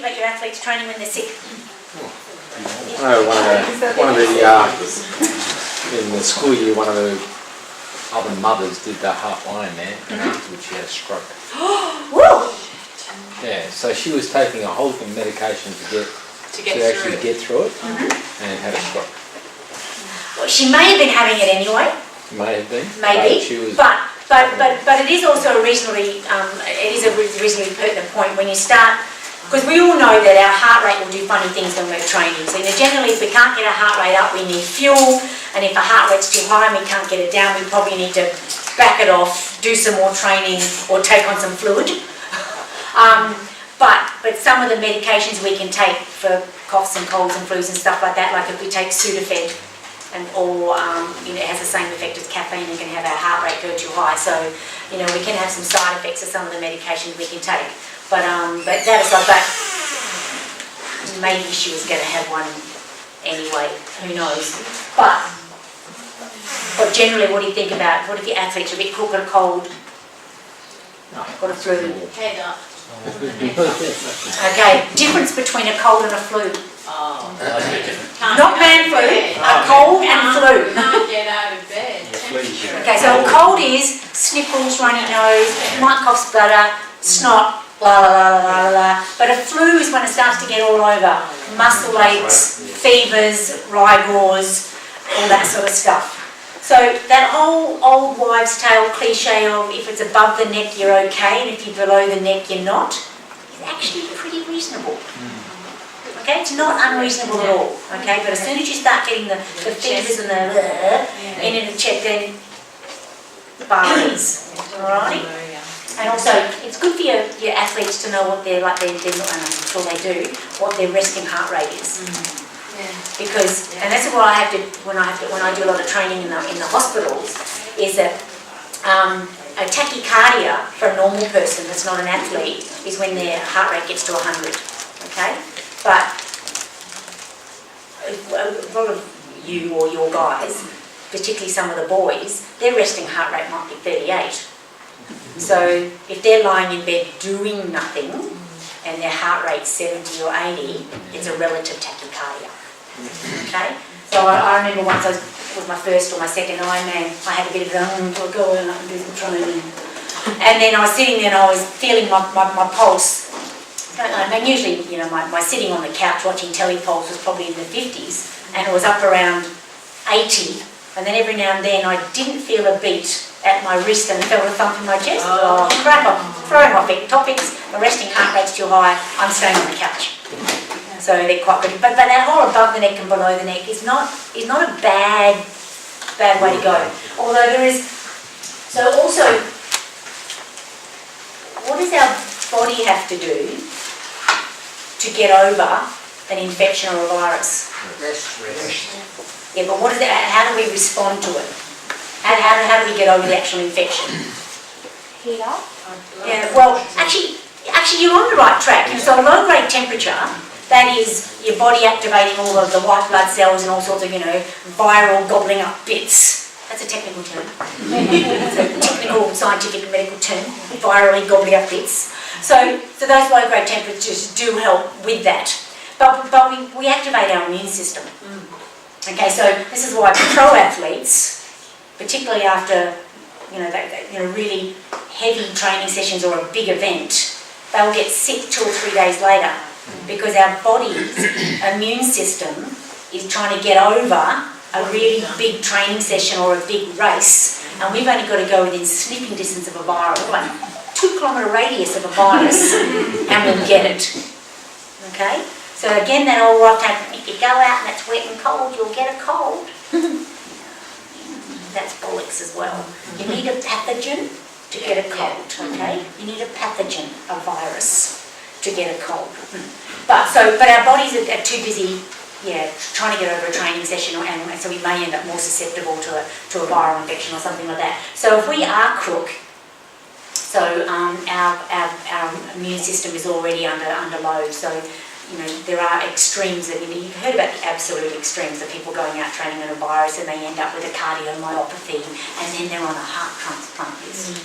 about your athletes training when they're sick? No, in the school year, one of the other mothers did the Heartline there, and afterwards she had a stroke. Woo! Yeah, so she was taking a whole thing of medication to actually get through it, and had a stroke. Well, she may have been having it anyway. May have been. Maybe. But But it is also a reasonably pertinent point when you start, because we all know that our heart rate will do funny things when we're training. So generally, if we can't get our heart rate up, we need fuel, and if our heart rate's too high and we can't get it down, we probably need to back it off, do some more training, or take on some fluid. But some of the medications we can take for coughs and colds and flus and stuff like that, like if we take Sudafed, or it has the same effect as caffeine and can have our heart rate go too high. So we can have some side effects of some of the medications we can take. But that aside, but maybe she was going to have one anyway. Who knows? But generally, what do you think about? What if your athletes are a bit crook or cold? Got a flu. Head up. Okay. Difference between a cold and a flu. Not man flu, a cold and flu. Can't get out of bed. Okay, so a cold is sniffles, runny nose, might cough, splutter, snot, la la la la la. But a flu is when it starts to get all over. Muscle aches, fevers, rigors, all that sort of stuff. So that whole old wives' tale cliche of if it's above the neck you're okay and if you're below the neck you're not, is actually pretty reasonable. Okay, it's not unreasonable at all. Okay, but as soon as you start getting the fevers and in the chest, then the bar is. Alright? And also, it's good for your athletes to know what they're not, I'm sure they do, what their resting heart rate is. Because, and that's what I have to when I do a lot of training in the hospitals, is that a tachycardia for a normal person that's not an athlete is when their heart rate gets to 100. Okay, but a lot of you or your guys, particularly some of the boys, their resting heart rate might be 38. So if they're lying in bed doing nothing and their heart rate's 70 or 80, it's a relative tachycardia. Okay? So I remember once I was my first or my second Ironman, I had a bit of I'll go in and do some training. And then I was sitting there and I was feeling my pulse. And usually, my sitting on the couch watching telly pulse was probably in the 50s, and it was up around 80. And then every now and then I didn't feel a beat at my wrist and felt a thump in my chest. Oh crap, I'm throwing off topics, my resting heart rate's too high, I'm staying on the couch. So they're quite good. But that whole above the neck and below the neck is not a bad way to go. Although there is, so also, what does our body have to do to get over an infection or a virus? Rest. Yeah, but what is it? How do we respond to it? How do we get over the actual infection? Heat up? Yeah, well, actually you're on the right track. So a low-grade temperature, that is your body activating all of the white blood cells and all sorts of, viral gobbling up bits. That's a technical term. It's a technical, scientific, medical term, virally gobbling up bits. So those low-grade temperatures do help with that. But we activate our immune system. Okay, so this is why pro athletes, particularly after really heavy training sessions or a big event, they'll get sick 2 or 3 days later because our body's immune system is trying to get over a really big training session or a big race, and we've only got to go within sniffing distance of a virus, like 2-kilometre radius of a virus, and we'll get it. Okay? So again, that old life time, if you go out and it's wet and cold, you'll get a cold. That's bollocks as well. You need a pathogen to get a cold, okay? You need a pathogen, a virus, to get a cold. But our bodies are too busy, trying to get over a training session, and so we may end up more susceptible to a viral infection or something like that. So if we are crook, so our immune system is already under load. So there are extremes that you've heard about the absolute extremes of people going out training on a virus and they end up with a cardiomyopathy and then they're on a heart transplant list.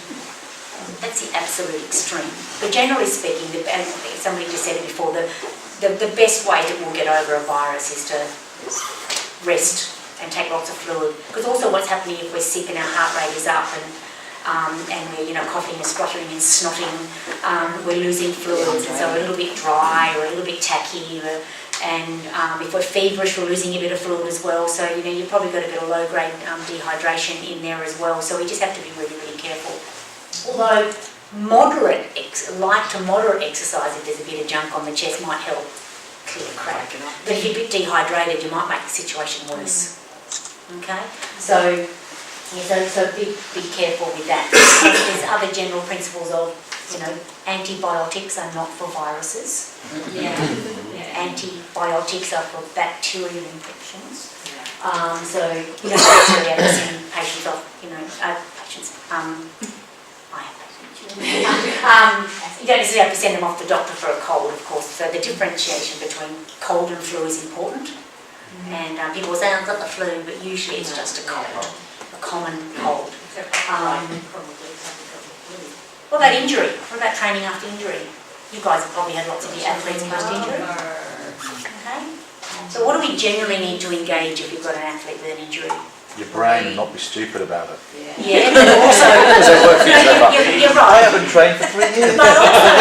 That's the absolute extreme. But generally speaking, and somebody just said it before, the best way that we'll get over a virus is to rest and take lots of fluid. Because also what's happening if we're sick and our heart rate is up and we're coughing and spluttering and snotting, we're losing fluids, and so we're a little bit dry or a little bit tacky, and if we're feverish, we're losing a bit of fluid as well. So you've probably got a bit of low-grade dehydration in there as well. So we just have to be really, really careful. Although light to moderate exercise, if there's a bit of junk on the chest, might help clear crack. But if you're a bit dehydrated, you might make the situation worse. Okay, so be careful with that. There's other general principles of, antibiotics are not for viruses. Antibiotics are for bacterial infections. So you don't necessarily have to send patients off. I have patients. You don't necessarily have to send them off the doctor for a cold, of course. So the differentiation between cold and flu is important. And people will say, I've got the flu, but usually it's just a cold, a common cold. What about injury? What about training after injury? You guys have probably had lots of your athletes post-injury. Okay. So what do we generally need to engage if you've got an athlete with an injury? Your brain and not be stupid about it. Yeah, but also... you're I right. haven't trained for 3 years. But also,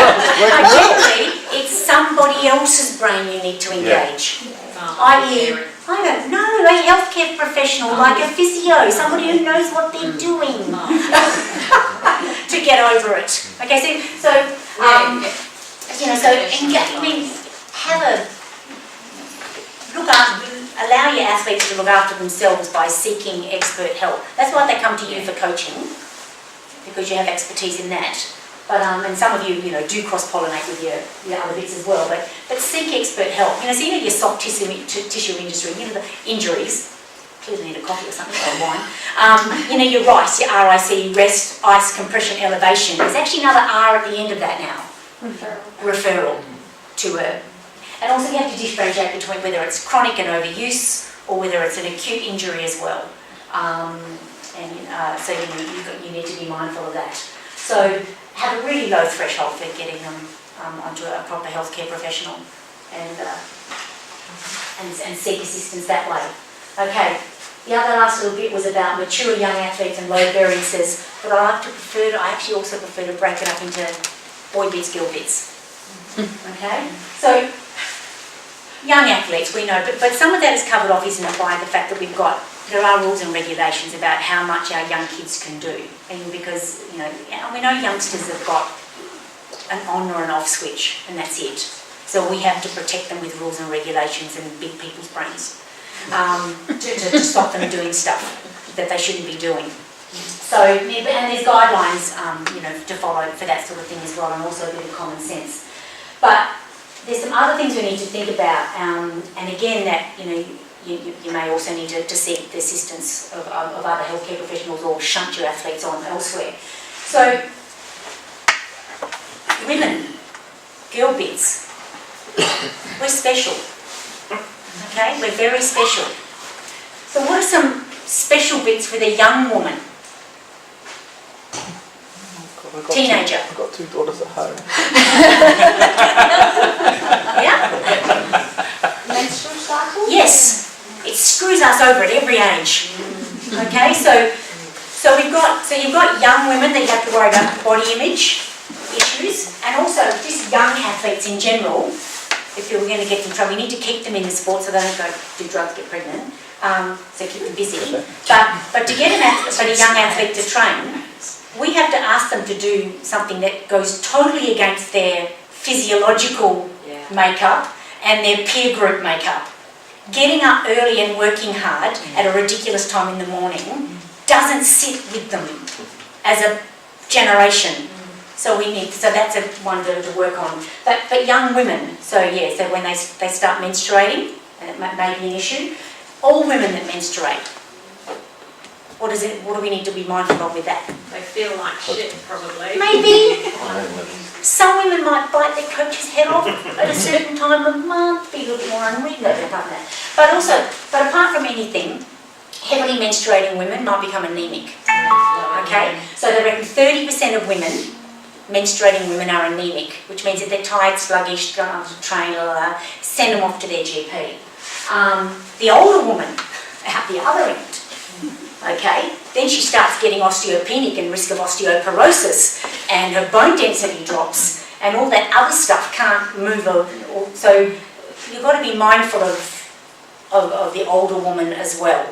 generally, it's somebody else's brain you need to engage. I.e., I don't know, a healthcare professional, like a physio, somebody who knows what they're doing to get over it. Okay, so allow your athletes to look after themselves by seeking expert help. That's why they come to you for coaching, because you have expertise in that. But and some of you, do cross-pollinate with your other bits as well. But seek expert help. So your soft tissue industry, the injuries. Clearly need a coffee or something, or wine. Your RICE, your RIC, rest, ice, compression, elevation. There's actually another R at the end of that now. Referral to a. And also you have to differentiate between whether it's chronic and overuse or whether it's an acute injury as well. So you need to be mindful of that. So have a really low threshold for getting them onto a proper healthcare professional and seek assistance that way. Okay, the other last little bit was about mature young athletes and load bearing says, but I actually also prefer to break it up into boy bits, girl bits. Okay, so young athletes, we know, but some of that is covered off, isn't it, by the fact that there are rules and regulations about how much our young kids can do. And because, we know youngsters have got an on or an off switch, and that's it. So we have to protect them with rules and regulations and big people's brains to stop them doing stuff that they shouldn't be doing. So, and there's guidelines, to follow for that sort of thing as well, and also a bit of common sense. But there's some other things we need to think about, and again, that, you may also need to seek the assistance of other healthcare professionals or shunt your athletes on elsewhere. So, women, girl bits, we're special. Okay, we're very special. So what are some special bits for the young woman? Teenager. I've got 2 daughters at home. Yeah? Menstrual cycle? Yes. It screws us over at every age. Okay, so you've got young women that you have to worry about body image issues, and also just young athletes in general. If you're going to get them in trouble, you need to keep them in the sport so they don't go do drugs, get pregnant. So keep them busy. But to get a young athlete to train, we have to ask them to do something that goes totally against their physiological makeup and their peer group makeup. Getting up early and working hard at a ridiculous time in the morning doesn't sit with them as a generation. So that's one to work on. But young women, so when they start menstruating, and it may be an issue, all women that menstruate, what do we need to be mindful of with that? They feel like shit, probably. Maybe. Some women might bite their coach's head off at a certain time of month, be a little bit more unreasonable about that. But apart from anything, heavily menstruating women might become anemic. Okay, so they reckon 30% of women, menstruating women, are anemic, which means if they're tired, sluggish, don't know how to train, send them off to their GP. The older woman, out the other end, okay, then she starts getting osteopenic and risk of osteoporosis, and her bone density drops, and all that other stuff can't move. So you've got to be mindful of the older woman as well.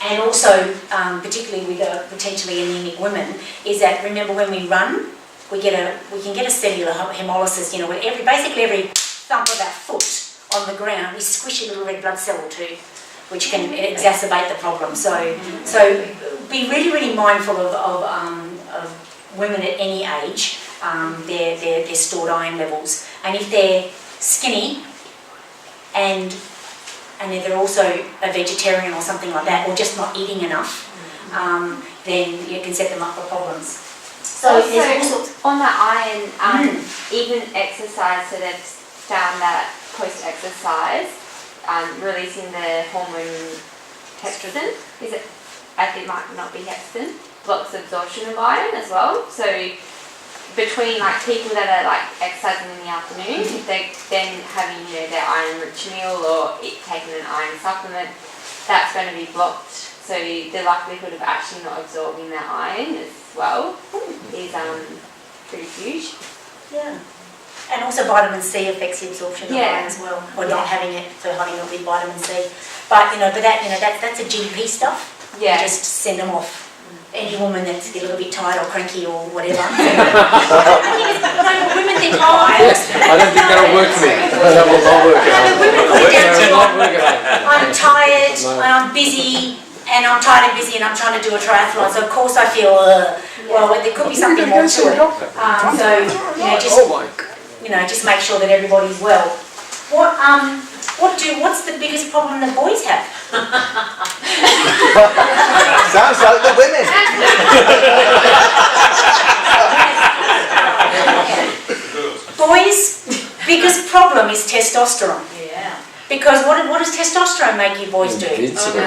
And also, particularly with potentially anemic women, is that, remember, when we run, we can get a cellular hemolysis. You know, basically every thump of our foot on the ground, we squish a little red blood cell or two, which can exacerbate the problem. So be really, really mindful of women at any age, their stored iron levels, and if they're skinny and they're also a vegetarian or something like that, or just not eating enough, then you can set them up for problems. So also, on that iron, even exercise, so they've found that post-exercise, releasing the hormone testosterone, it might not be hepcidin, blocks absorption of iron as well. So between like people that are like exercising in the afternoon, if they're then having their iron-rich meal or taking an iron supplement, that's going to be blocked. So the likelihood of actually not absorbing that iron as well is pretty huge. Yeah. And also vitamin C affects the absorption of iron as well, or not having it, so having it with vitamin C. But that's a GP stuff. Yeah. You just send them off. Any woman that's a little bit tired or cranky or whatever. Women think, I don't think that'll work for me. That will not work. Women put it down to, I'm tired, I'm busy, and I'm tired and busy, and I'm trying to do a triathlon. So of course I feel, well, there could be something more to it. Just make sure that everybody's well. What's the biggest problem that boys have? Sounds like the women. Boys' biggest problem is testosterone. Yeah. Because what does testosterone make you boys do? Invincible.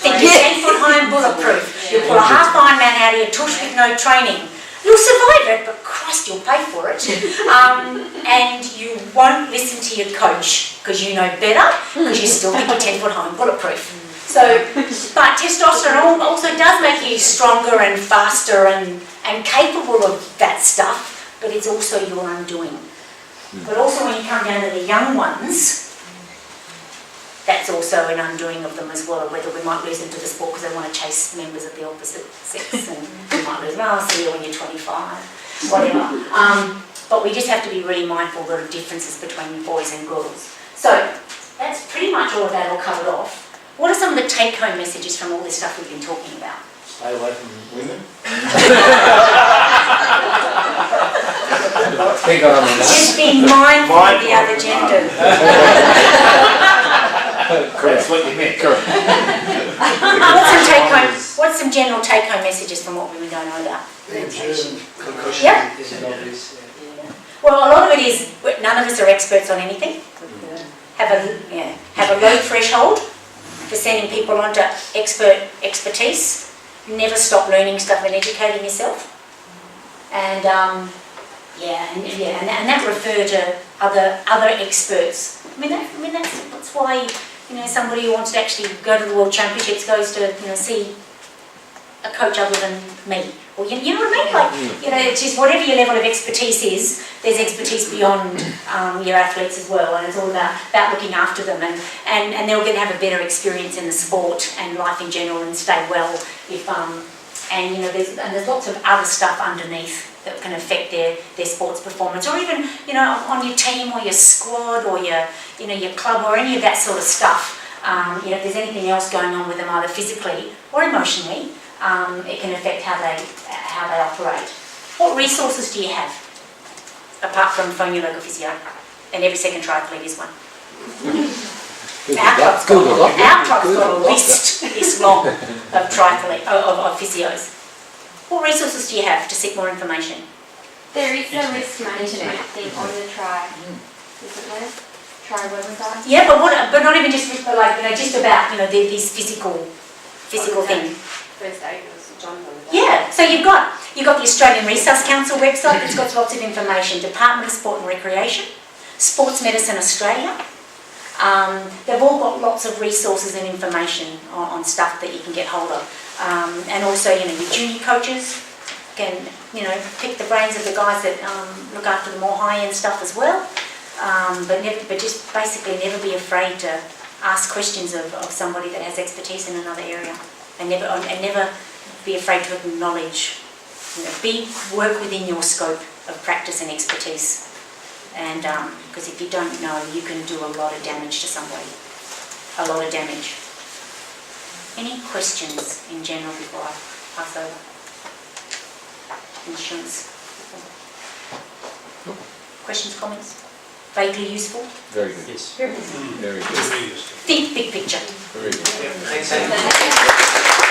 Think you're 10 foot high and bulletproof. You pull a half Ironman out of your tush with no training. You'll survive it, but Christ, you'll pay for it. And you won't listen to your coach because you know better, because you still think you're 10 foot high and bulletproof. So, but testosterone also does make you stronger and faster and capable of that stuff, but it's also your undoing. But also when you come down to the young ones, that's also an undoing of them as well, whether we might lose them to the sport because they want to chase members of the opposite sex, and we might lose them, I'll see you when you're 25, whatever. But we just have to be really mindful of the differences between boys and girls. So that's pretty much all of that all covered off. What are some of the take-home messages from all this stuff we've been talking about? Stay away from women. Just be mindful of the other gender. That's what you meant. What's some general take-home messages from what we've been going on about? Concussion Yep. is an obvious. Well, a lot of it is none of us are experts on anything. Have a low threshold for sending people on to expertise. Never stop learning stuff and educating yourself. And and that refer to other experts. That's why somebody who wants to actually go to the World Championships goes to see a coach other than me. Or you know what I mean? It's just whatever your level of expertise is, there's expertise beyond your athletes as well, and it's all about looking after them, and they're going to have a better experience in the sport and life in general and stay well if there's lots of other stuff underneath that can affect their sports performance, or even on your team or your squad or your club or any of that sort of stuff. If there's anything else going on with them either physically or emotionally, it can affect how they operate. What resources do you have apart from phone your local physio? And every second triathlete is one. Our club's got a list this long of physios. What resources do you have to seek more information? There is a risk management thing on the tri, isn't there? try website? Yeah, but not even just, but like, just about, these physical things. First aid was John. Yeah, so you've got the Australian Resource Council website that's got lots of information, Department of Sport and Recreation, Sports Medicine Australia. They've all got lots of resources and information on stuff that you can get hold of. And also, your junior coaches can, pick the brains of the guys that look after the more high-end stuff as well. But just basically never be afraid to ask questions of somebody that has expertise in another area, and never be afraid to acknowledge. Work within your scope of practice and expertise. And because if you don't know, you can do a lot of damage to somebody. A lot of damage. Any questions in general before I pass over? Insurance. Questions, comments? Vaguely useful? Very good. Yes. Very good. Think big picture. Very good. Thanks, Annie.